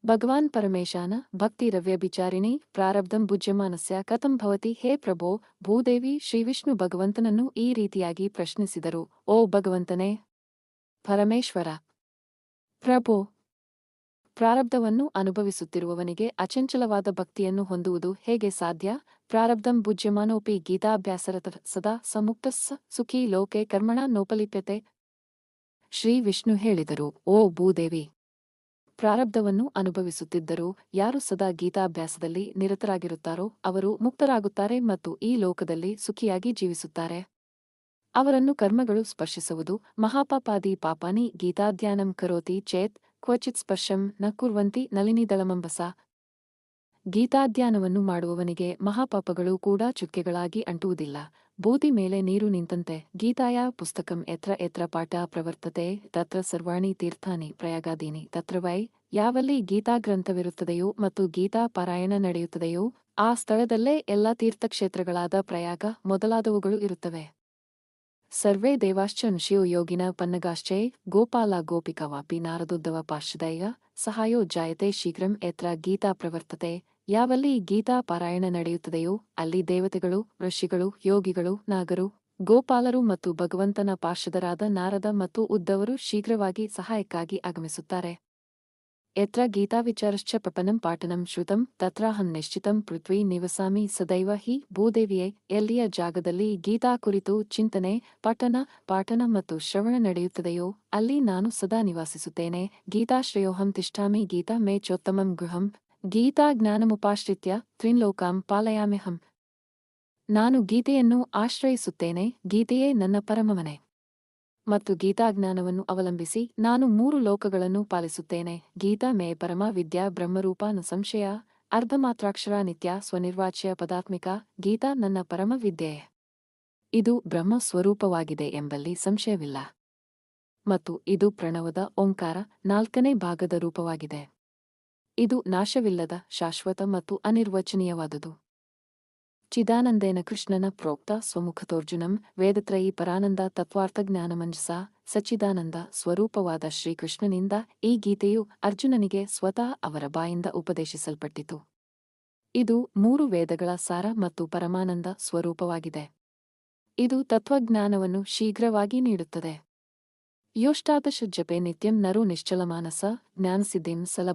ಭಗವಾನ್ ಪರಮೇಶಾನ ಭಕ್ತಿರವ್ಯಭಿಚಾರಿಣಿ ಪ್ರಾರಬ್ಧಂ ಭುಜ್ಯಮಾನಸ್ಯ ಕಥಂ ಭವತಿ. ಹೇ ಪ್ರಭೋ, ಭೂದೇವಿ ಶ್ರೀವಿಷ್ಣು ಭಗವಂತನನ್ನು ಈ ರೀತಿಯಾಗಿ ಪ್ರಶ್ನಿಸಿದರು. ಓ ಭಗವಂತನೇ, ಪರಮೇಶ್ವರ, ಪ್ರಭೋ, ಪ್ರಾರಬ್ಧವನ್ನು ಅನುಭವಿಸುತ್ತಿರುವವನಿಗೆ ಅಚಂಚಲವಾದ ಭಕ್ತಿಯನ್ನು ಹೊಂದುವುದು ಹೇಗೆ ಸಾಧ್ಯ? ಪ್ರಾರಬ್ಧಂ ಭುಜ್ಯಮಾನೋಪಿ ಗೀತಾಭ್ಯಾಸರತಃ ಸದಾ ಸಮುಕ್ತಸ್ಸ ಸುಖೀ ಲೋಕೆ ಕರ್ಮಣ ನೋಪಲಿಪ್ಯತೆ. ಶ್ರೀ ವಿಷ್ಣು ಹೇಳಿದರು, ಓ ಭೂದೇವಿ, ಪ್ರಾರಬ್ಧವನ್ನು ಅನುಭವಿಸುತ್ತಿದ್ದರೂ ಯಾರು ಸದಾ ಗೀತಾಭ್ಯಾಸದಲ್ಲಿ ನಿರತರಾಗಿರುತ್ತಾರೋ ಅವರು ಮುಕ್ತರಾಗುತ್ತಾರೆ ಮತ್ತು ಈ ಲೋಕದಲ್ಲಿ ಸುಖಿಯಾಗಿ ಜೀವಿಸುತ್ತಾರೆ. ಅವರನ್ನು ಕರ್ಮಗಳು ಸ್ಪರ್ಶಿಸುವುದು. ಮಹಾಪಾಪಾದಿ ಪಾಪಾನಿ ಗೀತಾಧ್ಯಾನಂ ಕರೋತಿ ಚೇತ್ ಕ್ವಚಿತ್ ಸ್ಪರ್ಶಂ ನ ಕುರ್ವಂತಿ ನಲಿನಿದಳಮಂಬಸ. ಗೀತಾಧ್ಯಾನವನ್ನು ಮಾಡುವವನಿಗೆ ಮಹಾಪಾಪಗಳು ಕೂಡ ಚುಕ್ಕೆಗಳಾಗಿ ಅಂಟುವುದಿಲ್ಲ. ಬೂದಿ ಮೇಲೆ ನೀರು ನಿಂತಂತೆ. ಗೀತಾಯ ಪುಸ್ತಕಂ ಎತ್ರ ಎತ್ರ ಪಾಠ ಪ್ರವರ್ತತೆ ತತ್ರ ಸರ್ವಾಣಿ ತೀರ್ಥಾನಿ ಪ್ರಯಾಗಾದೀನಿ ತತ್ರ ವೈ. ಯಾವಲ್ಲಿ ಗೀತಾಗ್ರಂಥವಿರುತ್ತದೆಯೋ ಮತ್ತು ಗೀತಾ ಪಾರಾಯಣ ನಡೆಯುತ್ತದೆಯೋ ಆ ಸ್ಥಳದಲ್ಲೇ ಎಲ್ಲ ತೀರ್ಥಕ್ಷೇತ್ರಗಳಾದ ಪ್ರಯಾಗ ಮೊದಲಾದವುಗಳು ಇರುತ್ತವೆ. ಸರ್ವೇ ದೇವಾಶ್ಚ ಋಷಿಯೋ ಯೋಗಿನ ಪನ್ನಗಾಶ್ಚೈ ಗೋಪಾಲ ಗೋಪಿಕವಾಪಿ ನಾರದೋದ್ಧವ ಪಾರ್ಶ್ವದೈಯ ಸಹಾಯೋ ಜಾಯತೆ ಶೀಘ್ರಂ ಎತ್ರ ಗೀತಾ ಪ್ರವರ್ತತೆ. ಯಾವಲ್ಲಿ ಗೀತಾ ಪಾರಾಯಣ ನಡೆಯುತ್ತದೆಯೋ ಅಲ್ಲಿ ದೇವತೆಗಳು, ಋಷಿಗಳು, ಯೋಗಿಗಳು, ನಾಗರು, ಗೋಪಾಲರು ಮತ್ತು ಭಗವಂತನ ಪಾರ್ಷದರಾದ ನಾರದ ಮತ್ತು ಉದ್ಧವರು ಶೀಘ್ರವಾಗಿ ಸಹಾಯಕ್ಕಾಗಿ ಆಗಮಿಸುತ್ತಾರೆ. ಯತ್ರ ಗೀತಾವಿಚಾರಶ್ಚ ಪಪನಂ ಪಾಠನಂ ಶ್ರುತಂ ತತ್ರಾಹಂ ನಿಶ್ಚಿತಂ ಪೃಥ್ವಿ ನಿವಸಾಮಿ ಸದೈವ. ಹಿ ಭೂದೇವಿಯೇ, ಎಲ್ಲಿಯ ಜಾಗದಲ್ಲಿ ಗೀತಾ ಕುರಿತು ಚಿಂತನೆ, ಪಾಠನ ಮತ್ತು ಶ್ರವಣ ನಡೆಯುತ್ತದೆಯೋ ಅಲ್ಲಿ ನಾನು ಸದಾ ನಿವಾಸಿಸುತ್ತೇನೆ. ಗೀತಾಶ್ರಯೋಹಂ ತಿಷ್ಠಾಮಿ ಗೀತಾ ಮೇ ಚೋತ್ತಮಂ ಗೃಹಂ. ಗೀತಾ ಜ್ಞಾನಮುಪಾಶ್ರಿತ್ಯ ತ್ರಿನ್ಲೋಕಾಂ ಪಾಲಯಾಮ್ಯಹಂ. ನಾನು ಗೀತೆಯನ್ನು ಆಶ್ರಯಿಸುತ್ತೇನೆ, ಗೀತೆಯೇ ನನ್ನ ಪರಮಮನೆ. ಮತ್ತು ಗೀತಾಜ್ಞಾನವನ್ನು ಅವಲಂಬಿಸಿ ನಾನು 3 ಲೋಕಗಳನ್ನು ಪಾಲಿಸುತ್ತೇನೆ. ಗೀತಾ ಮೇ ಪರಮ ವಿದ್ಯಾ ಬ್ರಹ್ಮರೂಪ ನ ಸಂಶಯ. ಅರ್ಧಮಾತ್ರಾಕ್ಷರ ನಿತ್ಯ ಸ್ವನಿರ್ವಾಚ್ಯ ಪದಾತ್ಮಿಕ. ಗೀತಾ ನನ್ನ ಪರಮ ವಿದ್ಯೆ. ಇದು ಬ್ರಹ್ಮ ಸ್ವರೂಪವಾಗಿದೆ ಎಂಬಲ್ಲಿ ಸಂಶಯವಿಲ್ಲ. ಮತ್ತು ಇದು ಪ್ರಣವದ ಓಂಕಾರ 4ನೇ ಭಾಗದ ರೂಪವಾಗಿದೆ. ಇದು ನಾಶವಿಲ್ಲದ, ಶಾಶ್ವತ ಮತ್ತು ಅನಿರ್ವಚನೀಯವಾದುದು. ಚಿದಾನಂದೇನ ಕೃಷ್ಣನ ಪ್ರೋಕ್ತ ಸ್ವಮುಖತೋರ್ಜುನಂ ವೇದತ್ರಯೀ ಪರಾನಂದ ತತ್ವಾರ್ಥಜ್ಞಾನಮಂಜಸ. ಸಚ್ಚಿದಾನಂದ ಸ್ವರೂಪವಾದ ಶ್ರೀಕೃಷ್ಣನಿಂದ ಈ ಗೀತೆಯು ಅರ್ಜುನನಿಗೆ ಸ್ವತಃ ಅವರ ಬಾಯಿಂದ ಉಪದೇಶಿಸಲ್ಪಟ್ಟಿತು. ಇದು 3 ವೇದಗಳ ಸಾರ ಮತ್ತು ಪರಮಾನಂದ ಸ್ವರೂಪವಾಗಿದೆ. ಇದು ತತ್ವಜ್ಞಾನವನ್ನು ಶೀಘ್ರವಾಗಿ ನೀಡುತ್ತದೆ. ಯೋಷ್ಟಾದಶ ಜಪೆ ನಿತ್ಯಂ ನರೋ ನಿಶ್ಚಲಮಾನಸ ಜ್ಞಾನಸಿದ್ಧಿಂ ಸಲಭ.